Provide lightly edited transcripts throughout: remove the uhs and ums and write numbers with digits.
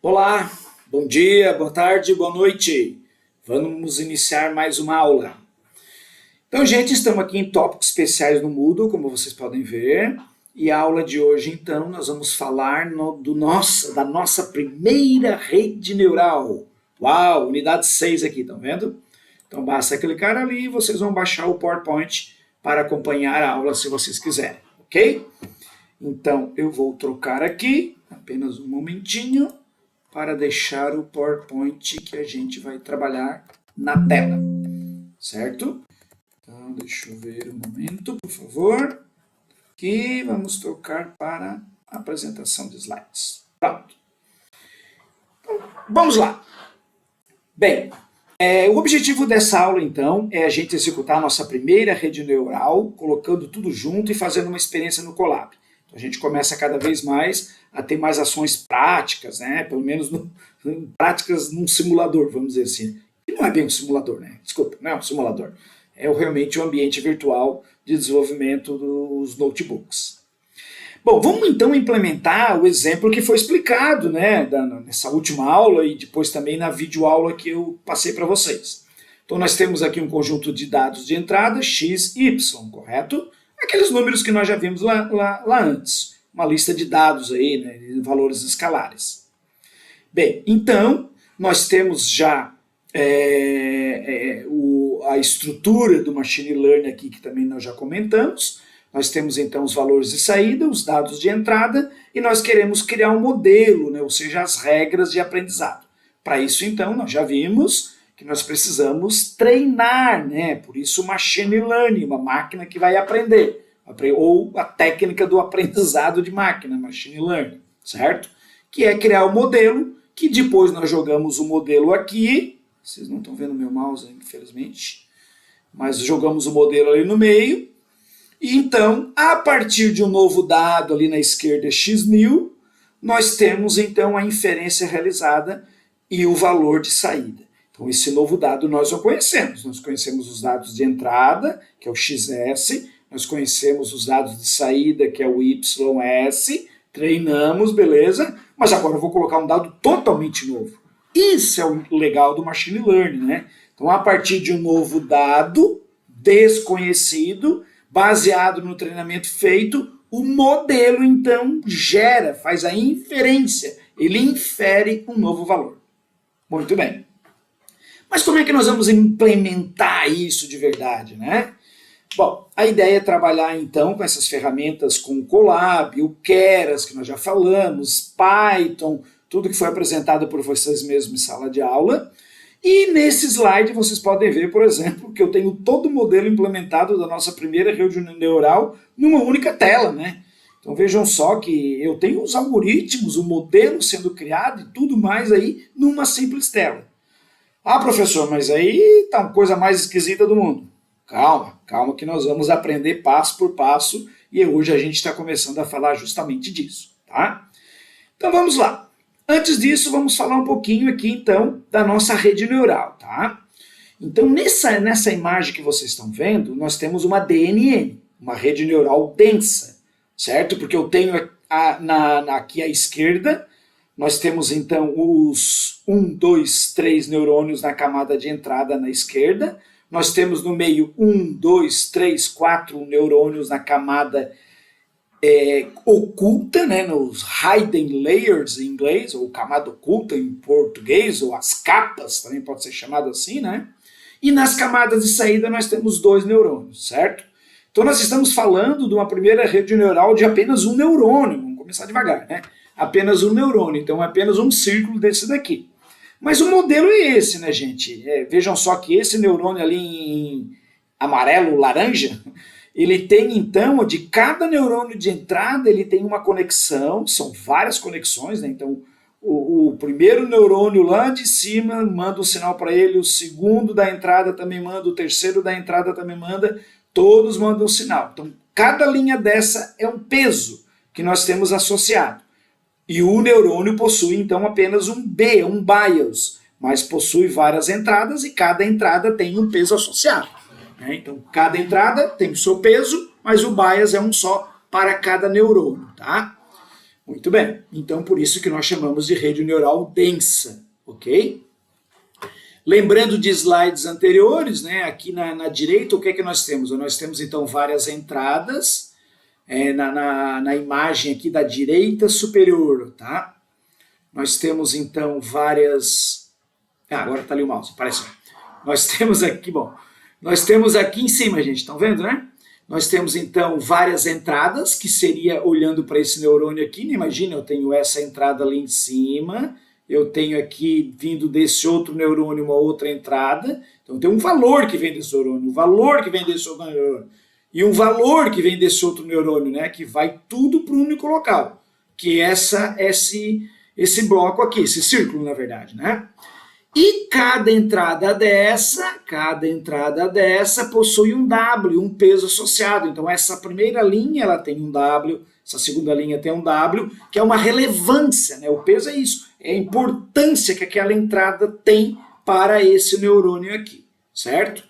Olá, bom dia, boa tarde, boa noite. Vamos iniciar mais uma aula. Então, gente, estamos aqui em tópicos especiais no Moodle, como vocês podem ver. E a aula de hoje, então, nós vamos falar da nossa primeira rede neural. Uau, unidade 6 aqui, estão vendo? Então, basta clicar ali e vocês vão baixar o PowerPoint para acompanhar a aula se vocês quiserem, ok? Então, eu vou trocar aqui, apenas um momentinho, para deixar o PowerPoint que a gente vai trabalhar na tela, certo? Então, deixa eu ver um momento, por favor. Aqui, vamos trocar para a apresentação de slides. Pronto. Então, vamos lá. Bem, o objetivo dessa aula, então, é a gente executar a nossa primeira rede neural, colocando tudo junto e fazendo uma experiência no Colab. Então, a gente começa cada vez mais a ter mais ações práticas, né? Pelo menos práticas num simulador, vamos dizer assim. E não é bem um simulador, né? Desculpa, não é um simulador. É realmente um ambiente virtual de desenvolvimento dos notebooks. Bom, vamos então implementar o exemplo que foi explicado, né, nessa última aula e depois também na videoaula que eu passei para vocês. Então nós temos aqui um conjunto de dados de entrada x, y, correto? Aqueles números que nós já vimos lá antes. Uma lista de dados aí, né, de valores escalares. Bem, então nós temos já a estrutura do Machine Learning aqui, que também nós já comentamos. Nós temos então os valores de saída, os dados de entrada, e nós queremos criar um modelo, né, ou seja, as regras de aprendizado. Para isso, então, nós já vimos que nós precisamos treinar, né? Por isso Machine Learning, uma máquina que vai aprender, ou a técnica do aprendizado de máquina, Machine Learning, certo? Que é criar um modelo, que depois nós jogamos o modelo aqui, vocês não estão vendo meu mouse, infelizmente, mas jogamos o modelo ali no meio, e então, a partir de um novo dado ali na esquerda, x_new, nós temos então a inferência realizada e o valor de saída. Então, esse novo dado nós não conhecemos. Nós conhecemos os dados de entrada, que é o xs, nós conhecemos os dados de saída, que é o ys, treinamos, beleza? Mas agora eu vou colocar um dado totalmente novo. Isso é o legal do Machine Learning, né? Então, a partir de um novo dado desconhecido, baseado no treinamento feito, o modelo, então, faz a inferência. Ele infere um novo valor. Muito bem. Mas como é que nós vamos implementar isso de verdade, né? Bom, a ideia é trabalhar, então, com essas ferramentas com o Colab, o Keras, que nós já falamos, Python, tudo que foi apresentado por vocês mesmos em sala de aula. E nesse slide vocês podem ver, por exemplo, que eu tenho todo o modelo implementado da nossa primeira rede neural numa única tela, né? Então vejam só que eu tenho os algoritmos, o modelo sendo criado e tudo mais aí numa simples tela. Ah, professor, mas aí tá uma coisa mais esquisita do mundo. Calma, calma que nós vamos aprender passo por passo e hoje a gente está começando a falar justamente disso, tá? Então vamos lá. Antes disso, vamos falar um pouquinho aqui, então, da nossa rede neural, tá? Então, nessa imagem que vocês estão vendo, nós temos uma DNN, uma rede neural densa, certo? Porque eu tenho aqui à esquerda, nós temos, então, os 1, 2, 3 neurônios na camada de entrada na esquerda, nós temos no meio 1, 2, 3, 4 neurônios na camada oculta, né, nos hidden layers em inglês, ou camada oculta em português, ou as capas, também pode ser chamado assim, né? E nas camadas de saída nós temos 2 neurônios, certo? Então nós estamos falando de uma primeira rede neural de apenas um neurônio, vamos começar devagar, né? Apenas um neurônio, então é apenas um círculo desse daqui. Mas o modelo é esse, né, gente? Vejam só que esse neurônio ali em amarelo, laranja, ele tem, então, de cada neurônio de entrada, ele tem uma conexão, são várias conexões, né? Então, o primeiro neurônio lá de cima manda um sinal para ele, o segundo da entrada também manda, o terceiro da entrada também manda, todos mandam um sinal. Então, cada linha dessa é um peso que nós temos associado. E o neurônio possui, então, apenas um BIOS, mas possui várias entradas e cada entrada tem um peso associado. Então, cada entrada tem o seu peso, mas o bias é um só para cada neurônio, tá? Muito bem, então por isso que nós chamamos de rede neural densa, ok? Lembrando de slides anteriores, né, aqui na direita, o que é que nós temos? Nós temos então várias entradas na imagem aqui da direita superior, tá? Nós temos então várias... agora tá ali o mouse, apareceu. Nós temos aqui, bom, nós temos aqui em cima, gente, estão vendo, né? Nós temos então várias entradas, que seria olhando para esse neurônio aqui, né? Imagina, eu tenho essa entrada ali em cima, eu tenho aqui, vindo desse outro neurônio, uma outra entrada, então tem um valor que vem desse neurônio, um valor que vem desse outro neurônio, e um valor que vem desse outro neurônio, né? Que vai tudo para um único local, que é esse bloco aqui, esse círculo, na verdade, né? E cada entrada dessa possui um W, um peso associado. Então essa primeira linha ela tem um W, essa segunda linha tem um W, que é uma relevância, né? O peso é isso, é a importância que aquela entrada tem para esse neurônio aqui, certo?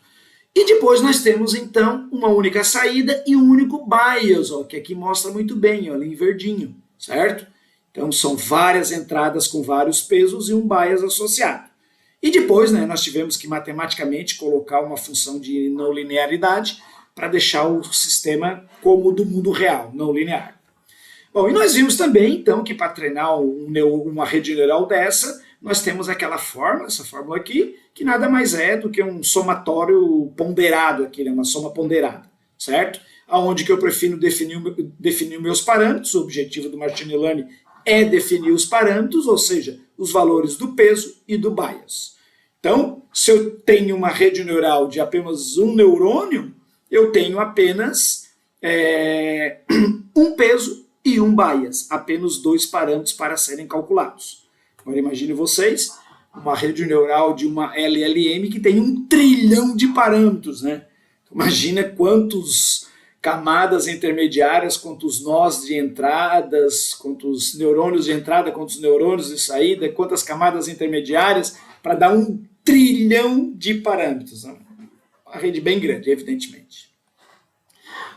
E depois nós temos então uma única saída e um único bias, ó, que aqui mostra muito bem, ó, ali em verdinho, certo? Então são várias entradas com vários pesos e um bias associado. E depois, né, nós tivemos que matematicamente colocar uma função de não linearidade para deixar o sistema como o do mundo real, não linear. Bom, e nós vimos também, então, que para treinar uma rede neural dessa, nós temos aquela fórmula, essa fórmula aqui, que nada mais é do que um somatório ponderado aqui, né, uma soma ponderada, certo? Aonde que eu prefiro definir meus parâmetros, o objetivo do machine learning é definir os parâmetros, ou seja, os valores do peso e do bias. Então, se eu tenho uma rede neural de apenas um neurônio, eu tenho apenas um peso e um bias, apenas dois parâmetros para serem calculados. Agora imagine vocês, uma rede neural de uma LLM que tem 1 trilhão de parâmetros, né? Imagina quantas camadas intermediárias, quantos nós de entradas, quantos neurônios de entrada, quantos neurônios de saída, quantas camadas intermediárias, para dar 1 trilhão de parâmetros. Né? Uma rede bem grande, evidentemente.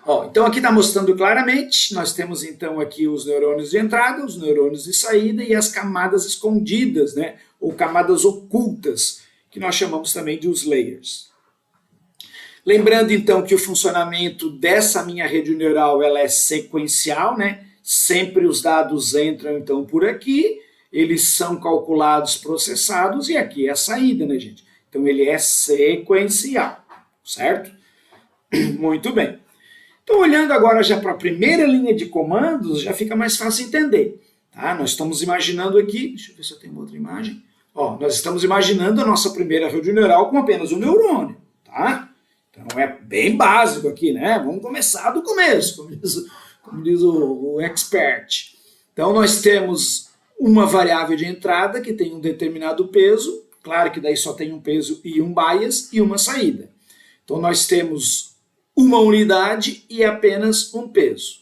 Ó, então aqui está mostrando claramente, nós temos então aqui os neurônios de entrada, os neurônios de saída e as camadas escondidas, né? Ou camadas ocultas, que nós chamamos também de os layers. Lembrando então que o funcionamento dessa minha rede neural ela é sequencial, né? Sempre os dados entram então por aqui, eles são calculados, processados e aqui é a saída, né, gente? Então ele é sequencial, certo? Muito bem. Então olhando agora já para a primeira linha de comandos, já fica mais fácil entender. Tá? Nós estamos imaginando aqui, deixa eu ver se eu tenho outra imagem. Ó, nós estamos imaginando a nossa primeira rede neural com apenas um neurônio, tá? Então é bem básico aqui, né? Vamos começar do começo, como diz o expert. Então nós temos uma variável de entrada que tem um determinado peso, claro que daí só tem um peso e um bias e uma saída. Então nós temos uma unidade e apenas um peso.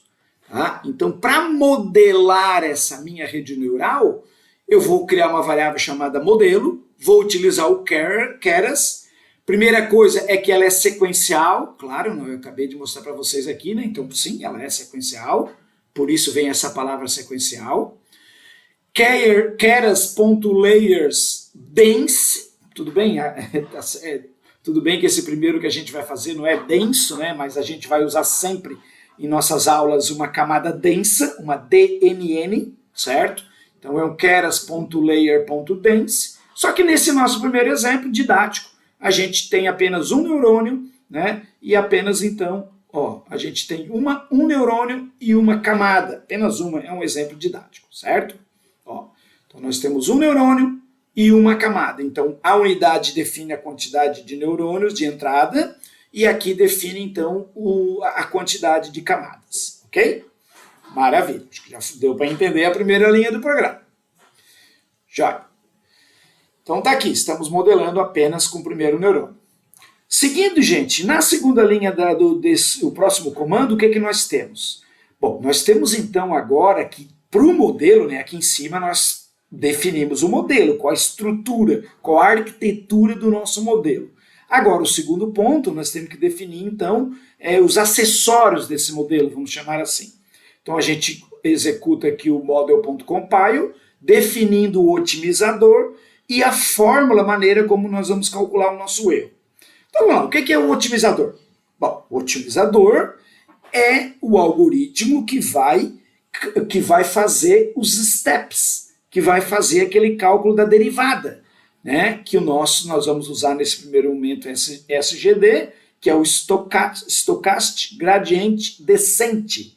Tá? Então para modelar essa minha rede neural, eu vou criar uma variável chamada modelo, vou utilizar o keras. Primeira coisa é que ela é sequencial, claro, eu acabei de mostrar para vocês aqui, né? Então sim, ela é sequencial, por isso vem essa palavra sequencial. Keras.layers dense, tudo bem? Tudo bem que esse primeiro que a gente vai fazer não é denso, né? Mas a gente vai usar sempre em nossas aulas uma camada densa, uma DNN, certo? Então é um keras.layer.dense, só que nesse nosso primeiro exemplo didático, a gente tem apenas um neurônio, né? E apenas então, ó, a gente tem um neurônio e uma camada, apenas uma, é um exemplo didático, certo? Ó, então nós temos um neurônio e uma camada. Então a unidade define a quantidade de neurônios de entrada e aqui define então a quantidade de camadas, ok? Maravilha, acho que já deu para entender a primeira linha do programa. Já. Então tá aqui, estamos modelando apenas com o primeiro neurônio. Seguindo, gente, na segunda linha o próximo comando, o que é que nós temos? Bom, nós temos então agora que para o modelo, né, aqui em cima nós definimos o modelo, qual a estrutura, qual a arquitetura do nosso modelo. Agora, o segundo ponto, nós temos que definir então os acessórios desse modelo, vamos chamar assim. Então a gente executa aqui o model.compile, definindo o otimizador e a fórmula, a maneira como nós vamos calcular o nosso erro. Então vamos lá, o que é o otimizador? Bom, o otimizador é o algoritmo que vai fazer os steps, que vai fazer aquele cálculo da derivada, né? Que nós vamos usar nesse primeiro momento SGD, que é o Stochastic Gradient Descent,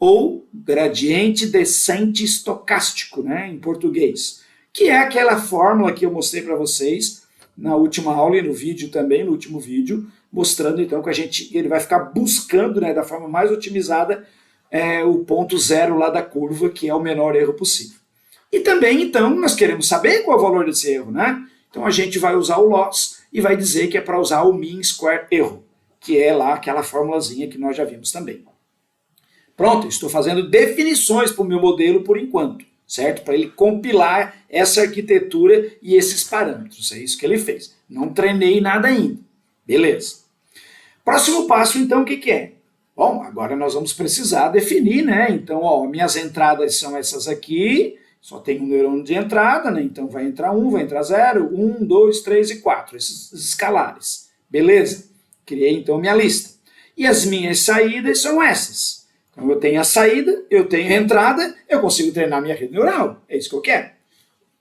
ou gradiente descente estocástico, né, em português, que é aquela fórmula que eu mostrei para vocês na última aula e no vídeo também, no último vídeo, mostrando então que ele vai ficar buscando, né, da forma mais otimizada o ponto zero lá da curva, que é o menor erro possível. E também, então, nós queremos saber qual é o valor desse erro, né? Então a gente vai usar o loss e vai dizer que é para usar o mean square erro, que é lá aquela formulazinha que nós já vimos também. Pronto, estou fazendo definições para o meu modelo por enquanto, certo? Para ele compilar essa arquitetura e esses parâmetros. É isso que ele fez. Não treinei nada ainda. Beleza. Próximo passo, então, o que é? Bom, agora nós vamos precisar definir, né? Então, ó, minhas entradas são essas aqui. Só tem um neurônio de entrada, né? Então vai entrar 1, vai entrar 0, 1, 2, 3 e 4. Esses escalares. Beleza? Criei, então, minha lista. E as minhas saídas são essas. Então eu tenho a saída, eu tenho a entrada, eu consigo treinar minha rede neural. É isso que eu quero.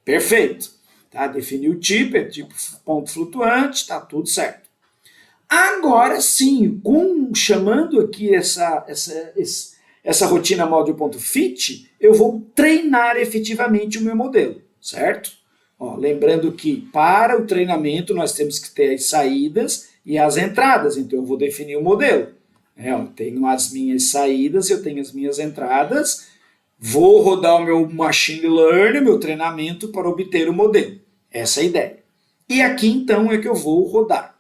Perfeito. Tá? Defini o tipo, é tipo ponto flutuante, está tudo certo. Agora sim, chamando aqui essa rotina model.fit, eu vou treinar efetivamente o meu modelo, certo? Ó, lembrando que para o treinamento nós temos que ter as saídas e as entradas, então eu vou definir o modelo. Eu tenho as minhas saídas, eu tenho as minhas entradas, vou rodar o meu machine learning, meu treinamento para obter o modelo. Essa é a ideia. E aqui então é que eu vou rodar.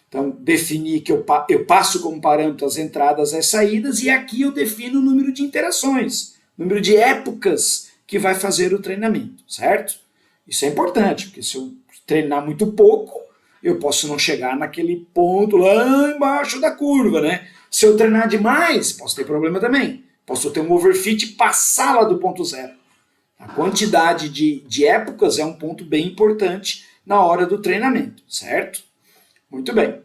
Então, definir que eu passo como parâmetro as entradas e as saídas, e aqui eu defino o número de interações, número de épocas que vai fazer o treinamento, certo? Isso é importante, porque se eu treinar muito pouco, eu posso não chegar naquele ponto lá embaixo da curva, né? Se eu treinar demais, posso ter problema também. Posso ter um overfit e passar lá do ponto zero. A quantidade de épocas é um ponto bem importante na hora do treinamento, certo? Muito bem.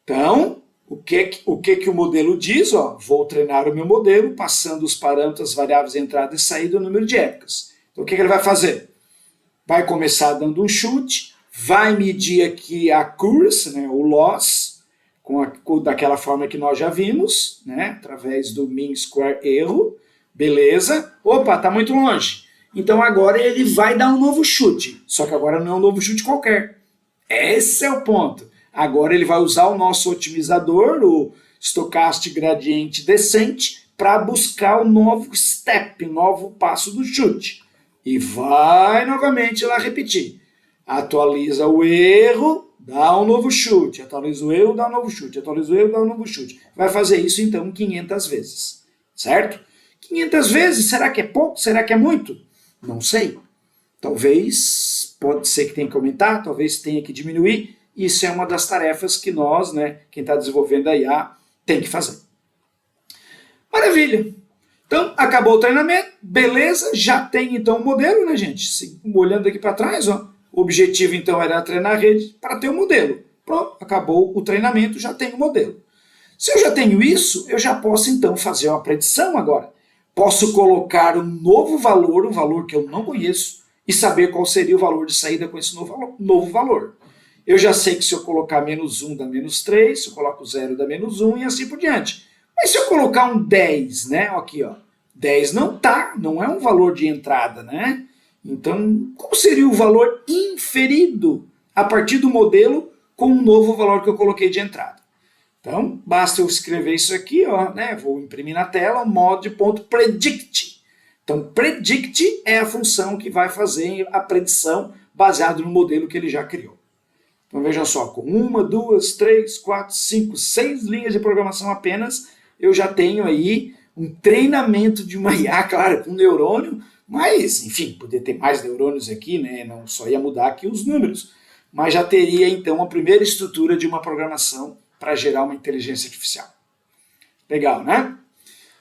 Então, o que o modelo diz? Ó, vou treinar o meu modelo passando os parâmetros, as variáveis entrada e saída, o número de épocas. Então, o que ele vai fazer? Vai começar dando um chute, vai medir aqui a accuracy, né, o loss, daquela forma que nós já vimos, né, através do mean square erro, beleza? Opa, está muito longe. Então agora ele vai dar um novo chute, só que agora não é um novo chute qualquer. Esse é o ponto. Agora ele vai usar o nosso otimizador, o Stochastic Gradient Descent, para buscar o novo step, o novo passo do chute. E vai novamente lá repetir. Atualiza o erro, dá um novo chute, atualiza o erro, dá um novo chute, atualiza o erro, dá um novo chute. Vai fazer isso, então, 500 vezes, certo? 500 vezes, será que é pouco? Será que é muito? Não sei. Talvez, pode ser que tenha que aumentar, talvez tenha que diminuir. Isso é uma das tarefas que nós, né, quem está desenvolvendo a IA, tem que fazer. Maravilha! Então, acabou o treinamento, beleza, já tem, então, o modelo, né, gente? Olhando aqui para trás, ó. O objetivo, então, era treinar a rede para ter o modelo. Pronto, acabou o treinamento, já tenho o modelo. Se eu já tenho isso, eu já posso, então, fazer uma predição agora. Posso colocar um novo valor, um valor que eu não conheço, e saber qual seria o valor de saída com esse novo valor. Eu já sei que se eu colocar menos 1 dá menos 3, se eu coloco 0 dá menos 1 e assim por diante. Mas se eu colocar um 10, né, aqui, ó, 10 não é um valor de entrada, né? Então, qual seria o valor inferido a partir do modelo com o novo valor que eu coloquei de entrada? Então, basta eu escrever isso aqui, ó, né? Vou imprimir na tela, mod.predict. Então, predict é a função que vai fazer a predição baseado no modelo que ele já criou. Então, vejam só, com 1, 2, 3, 4, 5, 6 linhas de programação apenas, eu já tenho aí um treinamento de uma IA, claro, com neurônio, mas, enfim, poderia ter mais neurônios aqui, né? Não só ia mudar aqui os números, mas já teria, então, a primeira estrutura de uma programação para gerar uma inteligência artificial. Legal, né?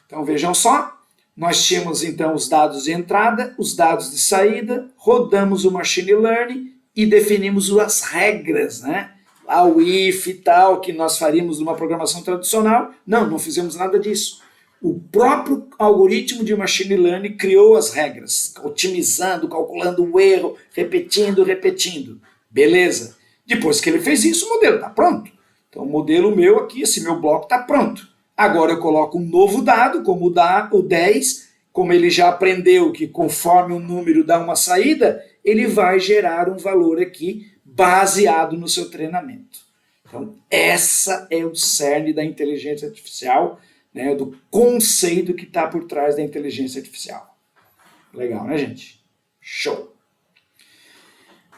Então, vejam só, nós tínhamos então os dados de entrada, os dados de saída, rodamos o Machine Learning e definimos as regras, né? Lá o if e tal, que nós faríamos numa programação tradicional. Não fizemos nada disso. O próprio algoritmo de Machine Learning criou as regras, otimizando, calculando o erro, repetindo. Beleza. Depois que ele fez isso, o modelo está pronto. Então o modelo meu aqui, esse meu bloco está pronto. Agora eu coloco um novo dado, como o 10, como ele já aprendeu que conforme um número dá uma saída, ele vai gerar um valor aqui baseado no seu treinamento. Então essa é o cerne da inteligência artificial, né, do conceito que está por trás da inteligência artificial. Legal, né, gente? Show!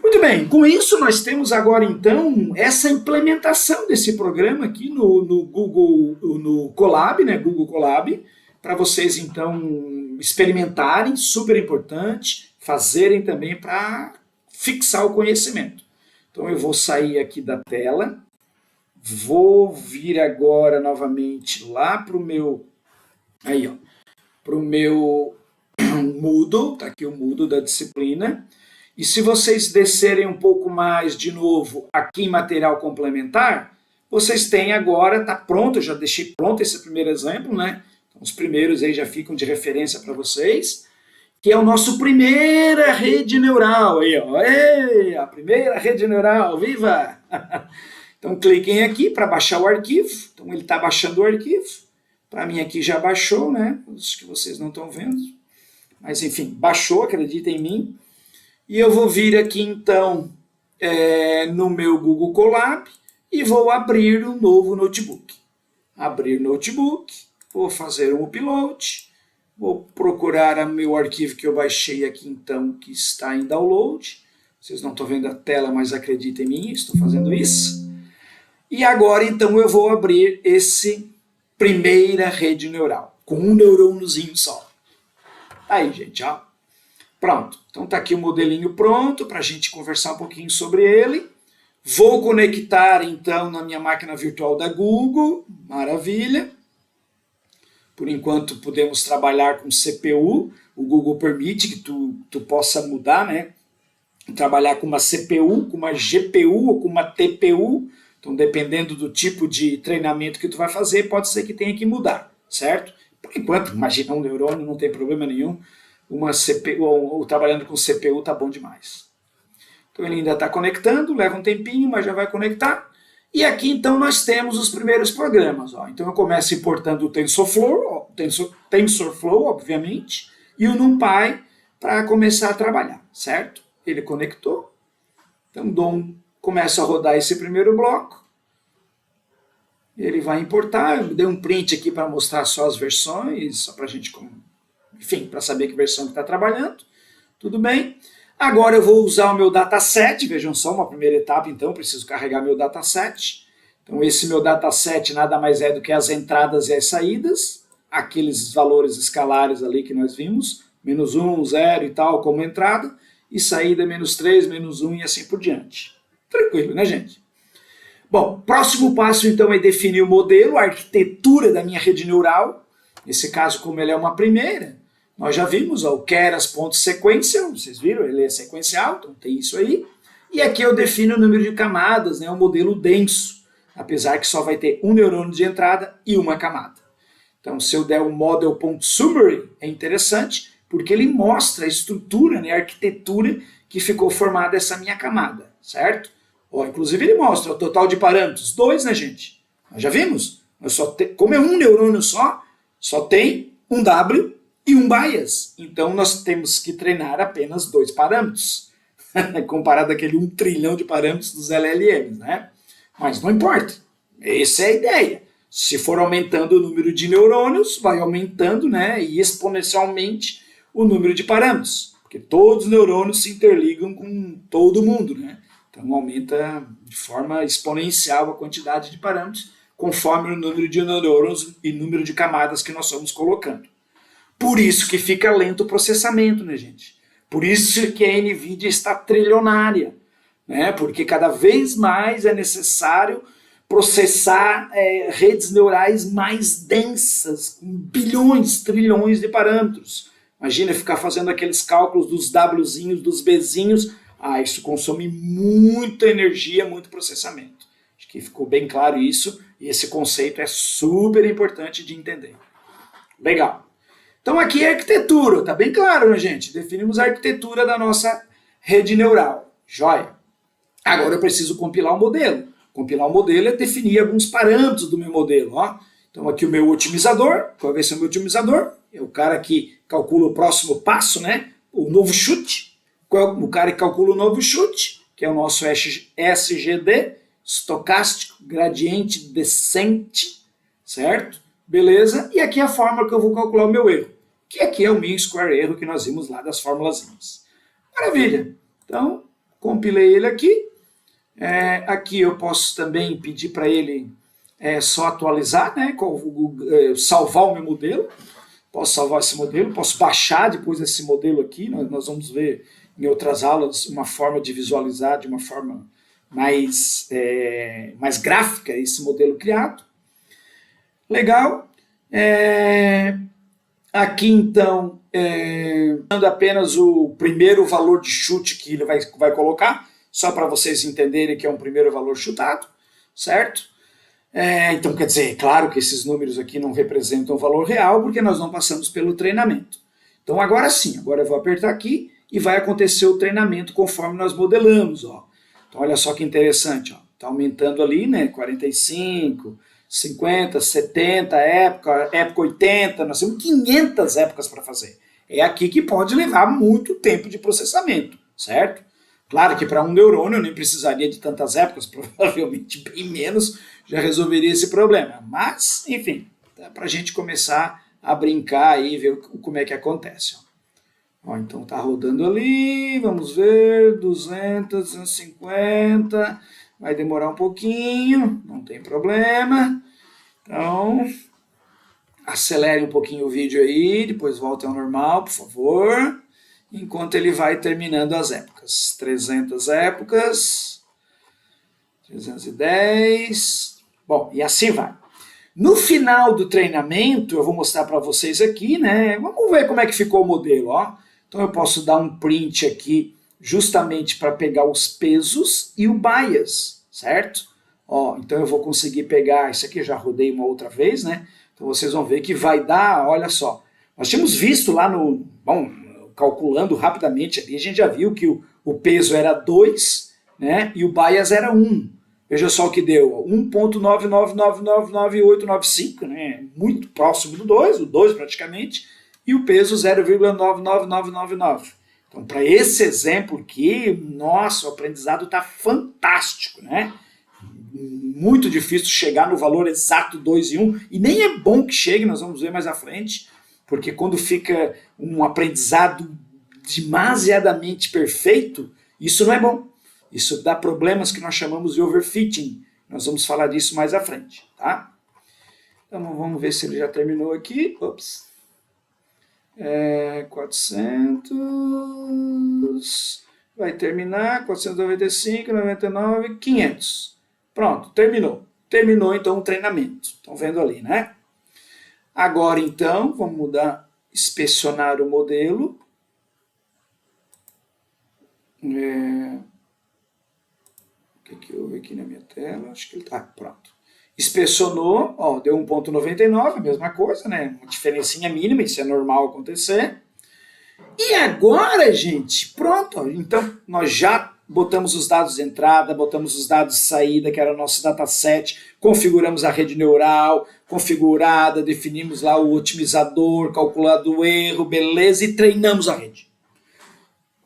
Muito bem, com isso nós temos agora então essa implementação desse programa aqui no Google, no Colab, né, Google Colab, para vocês então experimentarem, super importante, fazerem também para fixar o conhecimento. Então eu vou sair aqui da tela, vou vir agora novamente lá para o meu, aí ó, para o meu Moodle, tá aqui o Moodle da disciplina. E se vocês descerem um pouco mais de novo aqui em material complementar, vocês têm agora, tá pronto, eu já deixei pronto esse primeiro exemplo, né? Então, os primeiros aí já ficam de referência para vocês, que é o nosso primeira rede neural, aí ó, ei, a primeira rede neural, viva! Então cliquem aqui para baixar o arquivo, então ele está baixando o arquivo, para mim aqui já baixou, né? Os que vocês não estão vendo, mas enfim, baixou, acreditem em mim. E eu vou vir aqui então no meu Google Colab e vou abrir um novo notebook. Abrir notebook, vou fazer um upload, vou procurar o meu arquivo que eu baixei aqui então, que está em download. Vocês não estão vendo a tela, mas acreditem em mim, estou fazendo isso. E agora então eu vou abrir esse primeira rede neural, com um neurôniozinho só. Aí, gente, ó. Pronto, então está aqui o modelinho pronto para a gente conversar um pouquinho sobre ele. Vou conectar então na minha máquina virtual da Google, maravilha. Por enquanto podemos trabalhar com CPU, o Google permite que tu possa mudar, né? Trabalhar com uma CPU, com uma GPU ou com uma TPU, então dependendo do tipo de treinamento que tu vai fazer, pode ser que tenha que mudar, certo? Por enquanto, imagina um neurônio, não tem problema nenhum. Uma CPU, ou trabalhando com CPU está bom demais. Então ele ainda está conectando, leva um tempinho, mas já vai conectar. E aqui então nós temos os primeiros programas. Ó. Então eu começo importando o TensorFlow, obviamente, e o NumPy para começar a trabalhar, certo? Ele conectou. Então começa a rodar esse primeiro bloco. Ele vai importar, eu dei um print aqui para mostrar só as versões, só para a gente... Enfim, para saber que versão que está trabalhando, tudo bem. Agora eu vou usar o meu dataset, vejam só, uma primeira etapa, então, eu preciso carregar meu dataset. Então esse meu dataset nada mais é do que as entradas e as saídas, aqueles valores escalares ali que nós vimos, -1, 0 e tal, como entrada, e saída -3, -1 e assim por diante. Tranquilo, né, gente? Bom, próximo passo, então, é definir o modelo, a arquitetura da minha rede neural. Nesse caso, como ele é uma primeira, nós já vimos ó, o keras.sequential, vocês viram? Ele é sequencial, então tem isso aí. E aqui eu defino o número de camadas, né, o modelo denso, apesar que só vai ter um neurônio de entrada e uma camada. Então, se eu der o model.summary, é interessante, porque ele mostra a estrutura, né, a arquitetura que ficou formada essa minha camada, certo? Ó, inclusive ele mostra o total de parâmetros, 2, né, gente? Nós já vimos? Como é um neurônio só tem um W e um bias. Então, nós temos que treinar apenas 2 parâmetros, comparado àquele 1 trilhão de parâmetros dos LLMs, né? Mas não importa, essa é a ideia. Se for aumentando o número de neurônios, vai aumentando, né, e exponencialmente o número de parâmetros, porque todos os neurônios se interligam com todo mundo, né? Então, aumenta de forma exponencial a quantidade de parâmetros, conforme o número de neurônios e número de camadas que nós estamos colocando. Por isso que fica lento o processamento, né, gente? Por isso que a NVIDIA está trilionária, né? Porque cada vez mais é necessário processar redes neurais mais densas, com bilhões, trilhões de parâmetros. Imagina ficar fazendo aqueles cálculos dos Wzinhos, dos Bzinhos. Isso consome muita energia, muito processamento. Acho que ficou bem claro isso, e esse conceito é super importante de entender. Legal. Então aqui é a arquitetura, tá bem claro, né, gente? Definimos a arquitetura da nossa rede neural. Joia? Agora eu preciso compilar o modelo. Compilar o modelo é definir alguns parâmetros do meu modelo. Ó. Então aqui o meu otimizador, qual vai ser o meu otimizador? É o cara que calcula o próximo passo, né? O novo chute. O cara que calcula o novo chute, que é o nosso SGD, estocástico, gradiente descente, certo? Beleza? E aqui é a fórmula que eu vou calcular o meu erro, que aqui é o mean square erro que nós vimos lá das formulazinhas. Maravilha! Então, compilei ele aqui. Aqui eu posso também pedir para ele só atualizar, né? Salvar o meu modelo. Posso salvar esse modelo, posso baixar depois esse modelo aqui. Nós vamos ver em outras aulas uma forma de visualizar de uma forma mais gráfica esse modelo criado. Legal. Aqui então, dando apenas o primeiro valor de chute que ele vai colocar, só para vocês entenderem que é um primeiro valor chutado, certo? Então quer dizer, claro que esses números aqui não representam o valor real, porque nós não passamos pelo treinamento. Então agora sim, agora eu vou apertar aqui e vai acontecer o treinamento conforme nós modelamos. Ó. Então olha só que interessante, está aumentando ali, né, 45, 50, 70, época 80, nós temos 500 épocas para fazer. É aqui que pode levar muito tempo de processamento, certo? Claro que para um neurônio eu nem precisaria de tantas épocas, provavelmente bem menos já resolveria esse problema. Mas, enfim, dá para a gente começar a brincar e ver como é que acontece. Ó, então está rodando ali, vamos ver, 200, 250, vai demorar um pouquinho, não tem problema. Então, acelere um pouquinho o vídeo aí, depois volte ao normal, por favor, enquanto ele vai terminando as épocas. 300 épocas, 310, bom, e assim vai. No final do treinamento, eu vou mostrar para vocês aqui, né? Vamos ver como é que ficou o modelo, ó. Então eu posso dar um print aqui justamente para pegar os pesos e o bias, certo? Ó, então eu vou conseguir pegar, isso aqui eu já rodei uma outra vez, né? Então vocês vão ver que vai dar, olha só. Nós tínhamos visto lá no, calculando rapidamente ali, a gente já viu que o peso era 2, né? E o bias era 1. Veja só o que deu, 1,9999895, né? Muito próximo do 2, o 2 praticamente, e o peso 0,99999. Então, para esse exemplo aqui, nossa, o aprendizado está fantástico, né? Muito difícil chegar no valor exato 2 e 1, e nem é bom que chegue, nós vamos ver mais à frente, porque quando fica um aprendizado demasiadamente perfeito, isso não é bom. Isso dá problemas que nós chamamos de overfitting. Nós vamos falar disso mais à frente, tá? Então vamos ver se ele já terminou aqui. Ops. 400. Vai terminar. 495, 99, 500. Pronto, terminou. Terminou então o treinamento. Estão vendo ali, né? Agora então, vamos mudar, inspecionar o modelo. O que houve aqui na minha tela? Acho que ele está pronto. Inspecionou, ó, deu 1,99, a mesma coisa, né? Uma diferencinha mínima, isso é normal acontecer. E agora, gente, pronto, ó, então nós já botamos os dados de entrada, botamos os dados de saída, que era o nosso dataset, configuramos a rede neural, configurada, definimos lá o otimizador, calculado o erro, beleza, e treinamos a rede.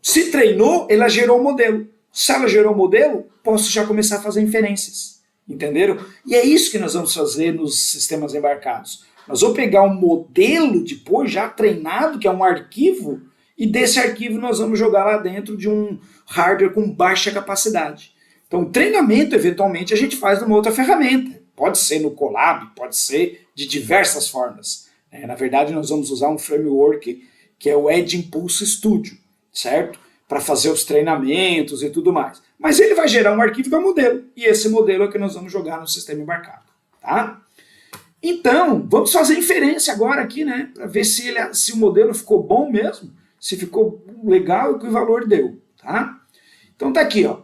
Se treinou, ela gerou um modelo. Se ela gerou um modelo, posso já começar a fazer inferências. Entenderam? E é isso que nós vamos fazer nos sistemas embarcados. Nós vamos pegar um modelo depois já treinado, que é um arquivo, e desse arquivo nós vamos jogar lá dentro de um hardware com baixa capacidade. Então o treinamento, eventualmente, a gente faz numa outra ferramenta. Pode ser no Colab, pode ser de diversas formas. Na verdade, nós vamos usar um framework que é o Edge Impulse Studio, certo? para fazer os treinamentos e tudo mais. Mas ele vai gerar um arquivo que é um modelo, e esse modelo é que nós vamos jogar no sistema embarcado. Tá? Então, vamos fazer inferência agora aqui, né, para ver se o modelo ficou bom mesmo, se ficou legal e o que o valor deu. Tá? Então tá aqui, ó.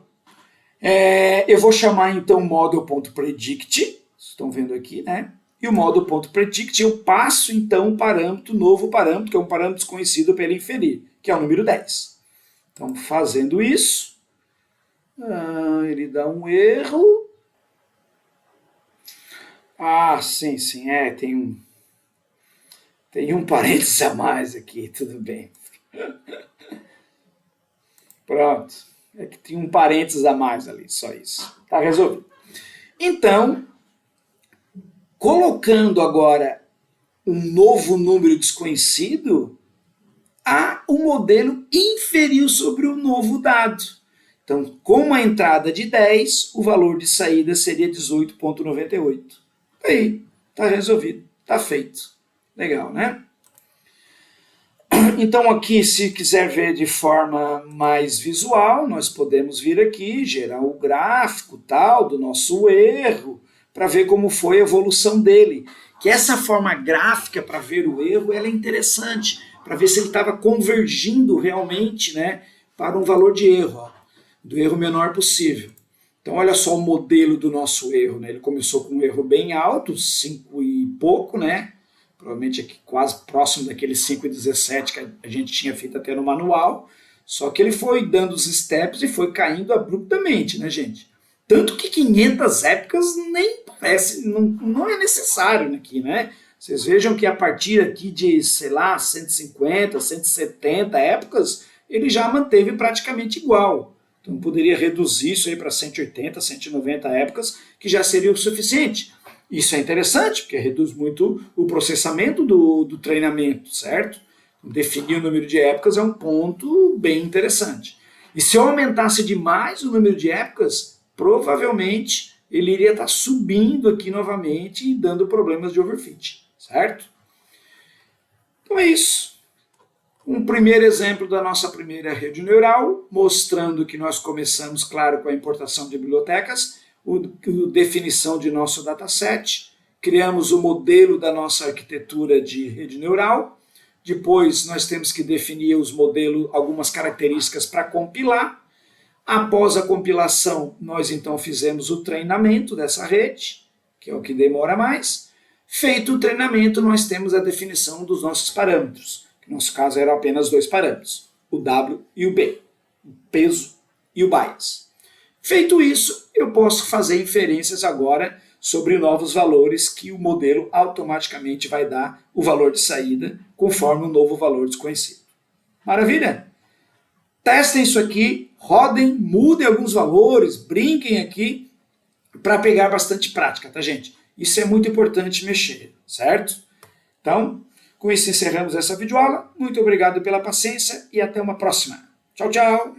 Eu vou chamar então model.predict, estão vendo aqui, né? E o model.predict eu passo então um parâmetro, novo parâmetro, que é um parâmetro desconhecido para ele inferir, que é o número 10. Então, fazendo isso, ele dá um erro. Sim, tem um parênteses a mais aqui, tudo bem. Pronto, é que tem um parênteses a mais ali, só isso. Tá resolvido. Então, colocando agora um novo número desconhecido, o modelo inferiu sobre o novo dado. Então, com a entrada de 10, o valor de saída seria 18,98. Aí, está resolvido, está feito. Legal, né? Então aqui, se quiser ver de forma mais visual, nós podemos vir aqui, gerar o gráfico tal do nosso erro, para ver como foi a evolução dele. Que essa forma gráfica para ver o erro, ela é interessante, para ver se ele estava convergindo realmente, né, para um valor de erro, ó, do erro menor possível. Então olha só o modelo do nosso erro, né? Ele começou com um erro bem alto, 5 e pouco, né? Provavelmente aqui quase próximo daquele 5,17 que a gente tinha feito até no manual, só que ele foi dando os steps e foi caindo abruptamente, né, gente? Tanto que 500 épocas nem parece, não é necessário aqui, né? Vocês vejam que a partir aqui de, sei lá, 150, 170 épocas, ele já manteve praticamente igual. Então poderia reduzir isso aí para 180, 190 épocas, que já seria o suficiente. Isso é interessante, porque reduz muito o processamento do treinamento, certo? Definir o número de épocas é um ponto bem interessante. E se eu aumentasse demais o número de épocas, provavelmente ele iria estar subindo aqui novamente e dando problemas de overfit, certo? Então é isso. Um primeiro exemplo da nossa primeira rede neural, mostrando que nós começamos, claro, com a importação de bibliotecas, a definição de nosso dataset, criamos o modelo da nossa arquitetura de rede neural, depois nós temos que definir os modelos, algumas características para compilar. Após a compilação, nós então fizemos o treinamento dessa rede, que é o que demora mais. Feito o treinamento, nós temos a definição dos nossos parâmetros, que no nosso caso eram apenas 2 parâmetros, o W e o B, o peso e o bias. Feito isso, eu posso fazer inferências agora sobre novos valores que o modelo automaticamente vai dar o valor de saída conforme um novo valor desconhecido. Maravilha? Testem isso aqui, rodem, mudem alguns valores, brinquem aqui para pegar bastante prática, tá, gente? Isso é muito importante mexer, certo? Então, com isso encerramos essa videoaula. Muito obrigado pela paciência e até uma próxima. Tchau, tchau!